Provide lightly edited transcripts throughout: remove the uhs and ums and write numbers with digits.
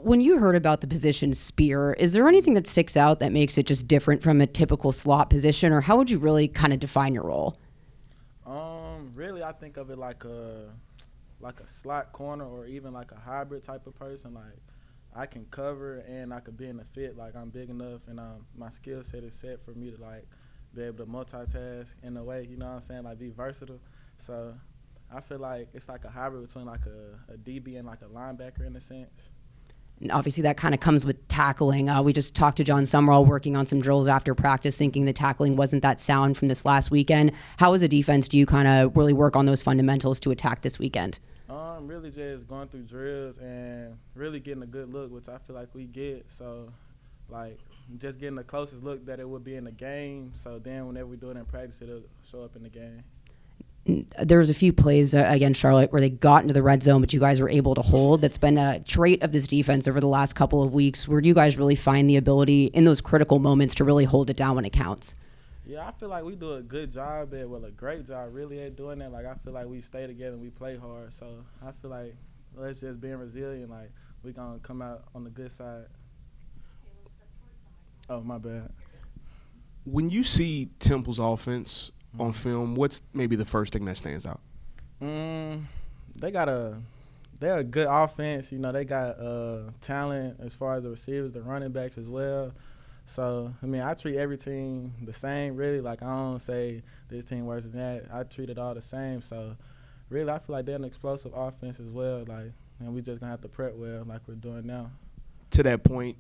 When you heard about the position SPR, is there anything that sticks out that makes it just different from a typical slot position, or how would you really kind of define your role? Really, I think of it like a slot corner or even like a hybrid type of person. Like I can cover and I could be in the fit. Like I'm big enough and my skill set is set for me to like be able to multitask in a way. You know what I'm saying? Like be versatile. So I feel like it's like a hybrid between like a DB and like a linebacker in a sense. And obviously, that kind of comes with tackling. We just talked to John Summerall working on some drills after practice, thinking the tackling wasn't that sound from this last weekend. How as a defense do you kind of really work on those fundamentals to attack this weekend? Really just going through drills and really getting a good look, which I feel like we get. So, like, just getting the closest look that it would be in the game. So then whenever we do it in practice, it'll show up in the game. There was a few plays against Charlotte where they got into the red zone, but you guys were able to hold. That's been a trait of this defense over the last couple of weeks. Where do you guys really find the ability in those critical moments to really hold it down when it counts? Yeah, I feel like we do a good job a great job really at doing that. Like, I feel like we stay together and we play hard. So I feel like us just being resilient, like, we going to come out on the good side. Oh, my bad. When you see Temple's offense on film, what's maybe the first thing that stands out? They're a good offense. You know, they got talent as far as the receivers, the running backs as well. So, I mean, I treat every team the same, really. Like, I don't say this team worse than that. I treat it all the same. So, really, I feel like they're an explosive offense as well. Like, and we just going to have to prep well like we're doing now. To that point,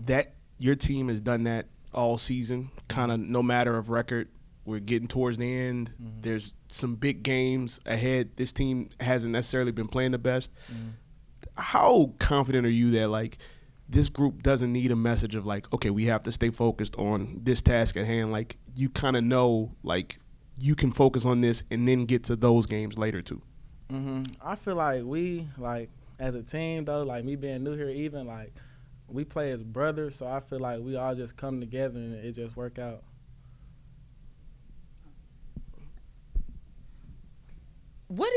that your team has done that all season, kind of no matter of record. We're getting towards the end. There's some big games ahead. This team hasn't necessarily been playing the best. How confident are you that, like, this group doesn't need a message of, like, okay, we have to stay focused on this task at hand? Like, you kind of know, like, you can focus on this and then get to those games later too. I feel like we, like, as a team, though, like me being new here even, like, we play as brothers, so I feel like we all just come together and it just work out. What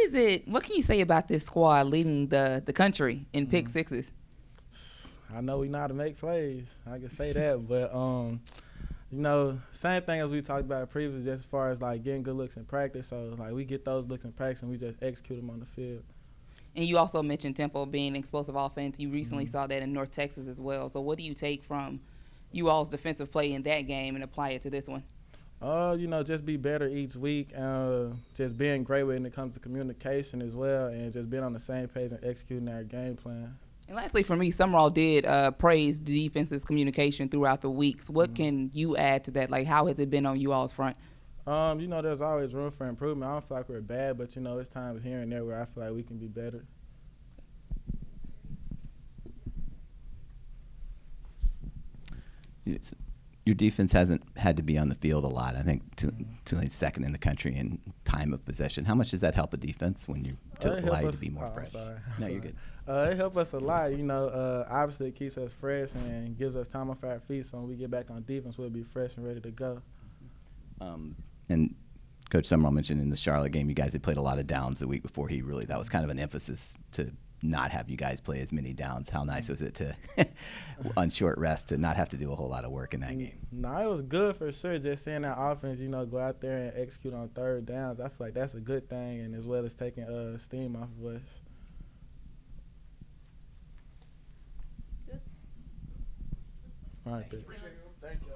can you say about this squad leading the country in pick sixes? I know we know how to make plays. I can say that. But, you know, same thing as we talked about previously, just as far as, like, getting good looks in practice. So, like, we get those looks in practice and we just execute them on the field. And you also mentioned Temple being an explosive offense. You recently saw that in North Texas as well. So what do you take from you all's defensive play in that game and apply it to this one? You know, just be better each week. Just being great when it comes to communication as well, and just being on the same page and executing our game plan. And lastly, for me, Summerall did praise the defense's communication throughout the weeks. What can you add to that? Like, how has it been on you all's front? You know, there's always room for improvement. I don't feel like we're bad, but, you know, it's times here and there where I feel like we can be better. Your defense hasn't had to be on the field a lot. I think Tulane's second in the country in time of possession. How much does that help a defense when you're allowed to be more fresh? No, you're good. It helps us a lot. You know, obviously it keeps us fresh and gives us time off our feet, so when we get back on defense, we'll be fresh and ready to go. And Coach Summerall mentioned in the Charlotte game, you guys had played a lot of downs the week before. That was kind of an emphasis to not have you guys play as many downs. How nice was it to, on short rest, to not have to do a whole lot of work in that game? No, it was good for sure. Just seeing that offense, you know, go out there and execute on third downs. I feel like that's a good thing, and as well as taking steam off of us. Good. All right, thank you.